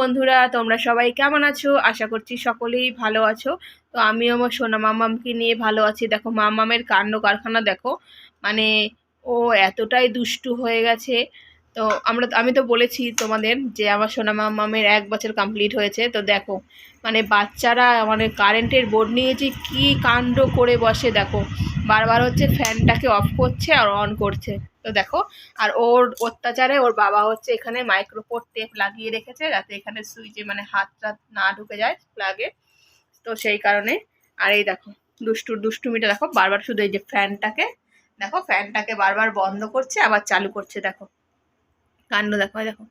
বন্ধুরা, তোমরা সবাই কেমন আছো? আশা করছি সকলেই ভালো আছো। তো আমি আমার সোনা মামামকে নিয়ে ভালো আছি। দেখো মামামের কাণ্ড কারখানা দেখো, মানে ও এতটাই দুষ্টু হয়ে গেছে। তো আমি তো বলেছি তোমাদের যে আমার সোনা মামামের 1 বছর কমপ্লিট হয়েছে। তো দেখো মানে বাচ্চারা মানে কারেন্টের বোর্ড নিয়ে যে কী কাণ্ড করে বসে দেখো, বারবার হচ্ছে ফ্যানটাকে অফ করছে আর অন করছে। তো দেখো, আর ওর অত্যাচারে ওর বাবা হচ্ছে এখানে মাইক্রোপোর টেপ লাগিয়ে রেখেছে যাতে এখানে সুইচে মানে হাতটা না ঢুকে যায় প্লাগে। তো সেই কারণে আর এই দেখো দুষ্টুমিটা দেখো, বারবার শুধু এই যে ফ্যানটাকে বারবার বন্ধ করছে আবার চালু করছে। দেখো কাণ্ড দেখো, দেখো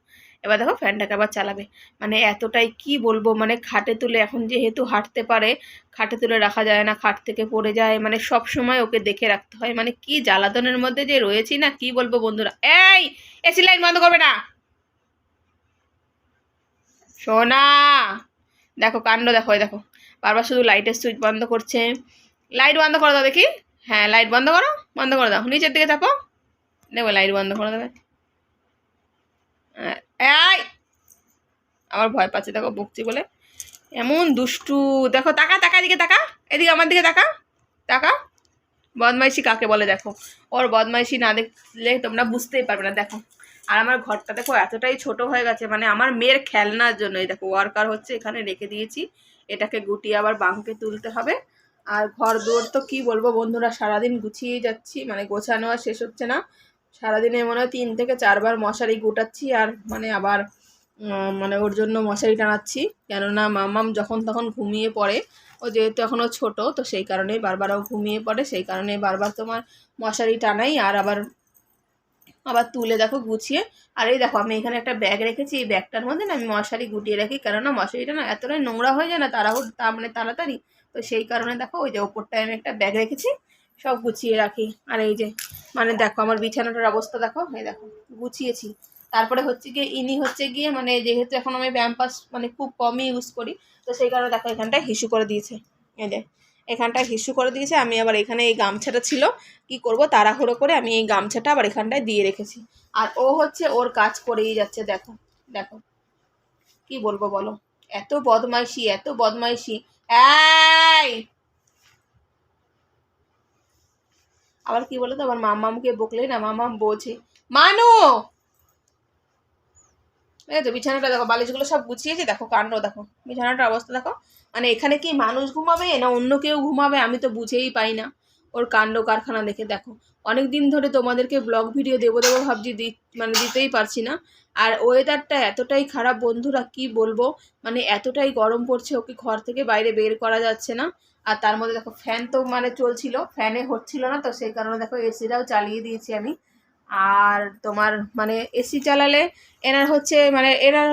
এবার দেখো ফ্যানটাকে আবার চালাবে। মানে এতটাই কি বলবো, মানে খাটে তুলে এখন যেহেতু হাঁটতে পারে, খাটে তুলে রাখা যায় না, খাট থেকে পড়ে যায়, মানে সব সময় ওকে দেখে রাখতে হয়। মানে কি জ্বালাতনের মধ্যে যে রয়েছি না, কি বলবো বন্ধুরা। এই এসি লাইট বন্ধ করবে না সোনা, দেখো কাণ্ড দেখো, দেখো বারবার শুধু লাইটের সুইচ বন্ধ করছে। লাইট বন্ধ করে দাও দেখি। হ্যাঁ লাইট বন্ধ করো, বন্ধ করে দাও, নিচের দিকে থাকো, দেখো লাইট বন্ধ করে দেবে। এই আমার ভয় পাচ্ছে দেখো বকছি বলে, এমন দুষ্টু। দেখো তাকা তাকা, এদিকে তাকা, এদিকে আমার দিকে তাকা, তাকা। বদমাইশি কাকে বলে দেখো, ওর বদমাইশি না দেখলে তোমরা বুঝতেই পারবে না। দেখো আর আমার ঘরটা দেখো এতটাই ছোট হয়ে গেছে, মানে আমার মেয়ের খেলনার জন্য। এই দেখো ওয়ার্কার হচ্ছে এখানে রেখে দিয়েছি, এটাকে গুটিয়ে আবার বাঁকে তুলতে হবে। আর ঘর দুয়ার তো কি বলবো বন্ধুরা, সারাদিন গুছিয়ে যাচ্ছি, মানে গোছানো আর শেষ হচ্ছে না। সারাদিনে মনে হয় 3 থেকে 4 বার মশারি গুটাচ্ছি আর মানে আবার মানে ওর জন্য মশারি টানাচ্ছি। কেননা মাম্মাম যখন তখন ঘুমিয়ে পড়ে, ও যেহেতু এখনও ছোট, তো সেই কারণেই বারবার ও ঘুমিয়ে পড়ে, সেই কারণে বারবার তোমার মশারি টানাই আর আবার আবার তুলে দেখো গুছিয়ে। আর এই দেখো আমি এখানে একটা ব্যাগ রেখেছি, এই ব্যাগটার মধ্যে না আমি মশারি গুটিয়ে রাখি, কেননা মশারিটা না এতটাই নোংরা হয়ে যায় না মানে তাড়াতাড়ি। তো সেই কারণে দেখো ওই যে ওপরটায় আমি একটা ব্যাগ রেখেছি, সব গুছিয়ে রাখি। আর এই যে মানে দেখো আমার বিছানাটার অবস্থা দেখো, এই দেখো গুছিয়েছি। তারপরে হচ্ছে গিয়ে ইনি হচ্ছে গিয়ে মানে যেহেতু এখন আমি প্যাম্পাস মানে খুব কমই ইউজ করি, তো সেই কারণে দেখো এখানটায় হিসু করে দিয়েছে। এই যে এখানটায় হিসু করে দিয়েছে, আমি আবার এখানে এই গামছাটা ছিল, কি করব তাড়াহুড়ো করে আমি এই গামছাটা আবার এখানটায় দিয়ে রেখেছি। আর ও হচ্ছে ওর কাজ করেই যাচ্ছে। দেখো দেখো কি বলবো বলো, এত বদমাইশি এত বদমাইশি। এই আবার কি বলো তো, আবার মামামকে বকলেই না মামাম বোঝে। মানু এই তো বিছানাটা দেখো, বালিশগুলো সব গুছিয়েছি, দেখো কাণ্ড দেখো, বিছানাটার অবস্থা দেখো। মানে এখানে কি মানুষ ঘুমাবে না অন্য কেউ ঘুমাবে আমি তো বুঝেই পাই না ওর কাণ্ড কারখানা দেখে। দেখো অনেক দিন ধরে তোমাদেরকে ব্লগ ভিডিও দেবো দেবো ভাবছি, মানে দিতেই পারছি না। আর ওয়েদারটা এতটাই খারাপ বন্ধুরা, কি বলবো, মানে এতটাই গরম পড়ছে, ওকে ঘর থেকে বাইরে বের করা যাচ্ছে না। আর তার মধ্যে দেখো ফ্যান তো মানে চলছিল, ফ্যানে হচ্ছিল না, তো সেই কারণে দেখো এসিটাও চালিয়ে দিয়েছি আমি। আর তোমার মানে এসি চালালে এনার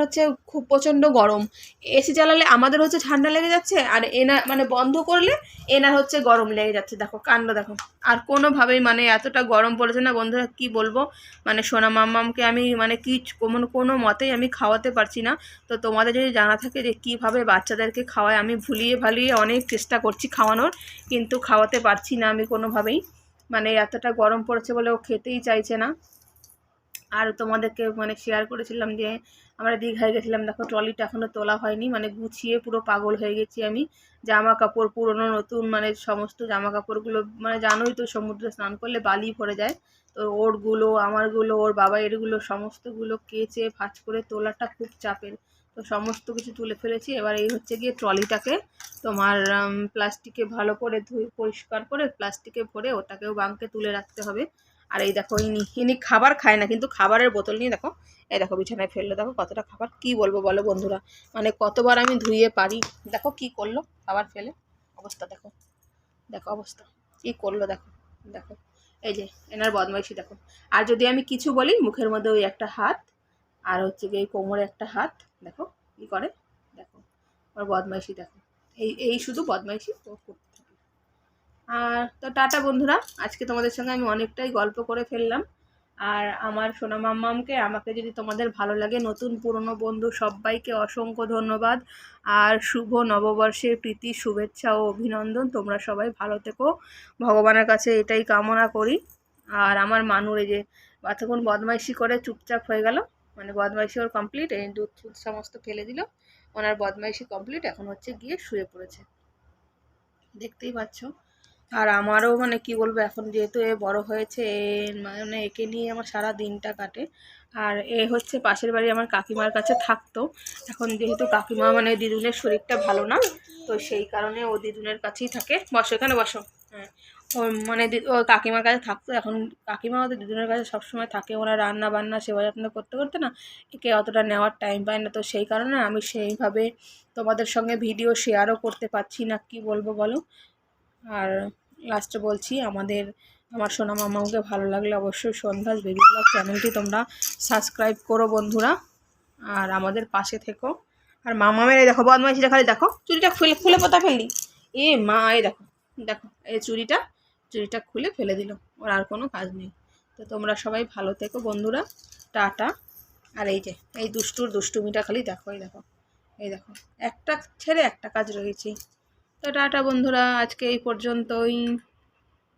হচ্ছে খুব প্রচণ্ড গরম, এসি চালালে আমাদের হচ্ছে ঠান্ডা লেগে যাচ্ছে, আর এনার মানে বন্ধ করলে এনার হচ্ছে গরম লেগে যাচ্ছে। দেখো কাণ্ড দেখো, আর কোনোভাবেই মানে এতটা গরম পড়েছে না বন্ধুরা, কি বলবো। মানে সোনা মাম্মামকে আমি মানে কোনো মতেই আমি খাওয়াতে পারছি না। তো তোমাদের যদি জানা থাকে যে কীভাবে বাচ্চাদেরকে খাওয়ায়, আমি ভুলিয়ে ভালিয়ে অনেক চেষ্টা করছি খাওয়ানোর, কিন্তু খাওয়াতে পারছি না আমি কোনোভাবেই। মানে এতটা গরম পড়েছে বলে ও খেতেই চাইছে না। আর তোমাদেরকে মানে শেয়ার করেছিলাম যে আমরা দীঘায় গেছিলাম, দেখো ট্রলিটা এখনও তোলা হয়নি, মানে গুছিয়ে পুরো পাগল হয়ে গেছি আমি। জামা কাপড় পুরনো নতুন মানে সমস্ত জামা কাপড়গুলো, মানে জানোই তো সমুদ্রে স্নান করলে বালি ভরে যায়, তো ওরগুলো আমারগুলো ওর বাবা এরগুলো সমস্তগুলো কেচে ভাঁজ করে তোলাটা খুব চাপের। তো সমস্ত কিছু তুলে ফেলেছি, এবার এই হচ্ছে গিয়ে ট্রলিটাকে তোমার প্লাস্টিকে ভালো করে পরিষ্কার করে প্লাস্টিকে ভরে ওটাকেও বাঁকে তুলে রাখতে হবে। আর এই দেখো ইনি খাবার খায় না, কিন্তু খাবারের বোতল নিয়ে দেখো এই দেখো বিছানায় ফেললো, দেখো কতটা খাবার, কি বলবো বলো বন্ধুরা। মানে কতবার আমি ধুয়ে পারি, দেখো কি করলো খাবার ফেলে, অবস্থা দেখো, দেখো অবস্থা কি করলো দেখো, দেখো এই যে এনার বদমাইশি দেখো। আর যদি আমি কিছু বলি মুখের মধ্যে ওই একটা হাত, আর হচ্ছে গিয়ে কোমরে একটা হাত, দেখো কি করে, দেখো ওর বদমাইশি দেখো, এই শুধু বদমাইশি ও করতে থাকে। আর তো টাটা বন্ধুরা, আজকে তোমাদের সঙ্গে আমি অনেকটাই গল্প করে ফেললাম। আর আমার সোনা মাম্মামকে আমাকে যদি তোমাদের ভালো লাগে, নতুন পুরনো বন্ধু সবাইকে অসংখ্য ধন্যবাদ। আর শুভ নববর্ষের প্রীতি শুভেচ্ছা ও অভিনন্দন। তোমরা সবাই ভালো থেকো, ভগবানের কাছে এটাই কামনা করি। আর আমার মানুর এই যে এতক্ষণ বদমাইশি করে চুপচাপ হয়ে গেল, মানে বদমাইশি ওর কমপ্লিট, এই দুধ ফুধ সমস্ত ফেলে দিল, ওনার বদমাইশি কমপ্লিট, এখন হচ্ছে গিয়ে শুয়ে পড়েছে, দেখতেই পাচ্ছ। আর আমারও মানে কি বলবো, এখন যেহেতু এ বড় হয়েছে, মানে একে নিয়ে আমার সারা দিনটা কাটে। আর এ হচ্ছে পাশের বাড়ি আমার কাকিমার কাছে থাকতো, এখন যেহেতু কাকিমা মানে দিদুনের শরীরটা ভালো না, তো সেই কারণে ও দিদুনের কাছেই থাকে। বসো, এখানে বসো। হ্যাঁ, ও মানে ও কাকিমার কাছে থাকতো, এখন কাকিমা ওদের দিদুনের কাছে সবসময় থাকে, ওরা রান্না বান্না সেবা যত্ন করতে করতে না একে অতটা নেওয়ার টাইম পায় না, তো সেই কারণে আমি সেইভাবে তোমাদের সঙ্গে ভিডিও শেয়ারও করতে পারছি না, কি বলবো বলো। আর লাস্টে বলছি, আমার সোনা মামাকে ভালো লাগলে অবশ্যই সন্ধ্যাস বেবি ব্লগ চ্যানেলটি তোমরা সাবস্ক্রাইব করো বন্ধুরা, আর আমাদের পাশে থেকো। আর মামামের এই দেখো বদমাইশিটা, খালি দেখো চুরিটা খুলে খুলে পোতা ফেললি, এ মা এই দেখো দেখো এই চুরিটা খুলে ফেলে দিল, ওর আর কোনো কাজ নেই। তো তোমরা সবাই ভালো থেকো বন্ধুরা, টাটা। আর এই যে এই দুষ্টুমিটা খালি দেখো, এই দেখো একটা ছেড়ে একটা কাজ রয়েছে। তো টাটা বন্ধুরা, আজকে এই পর্যন্তই।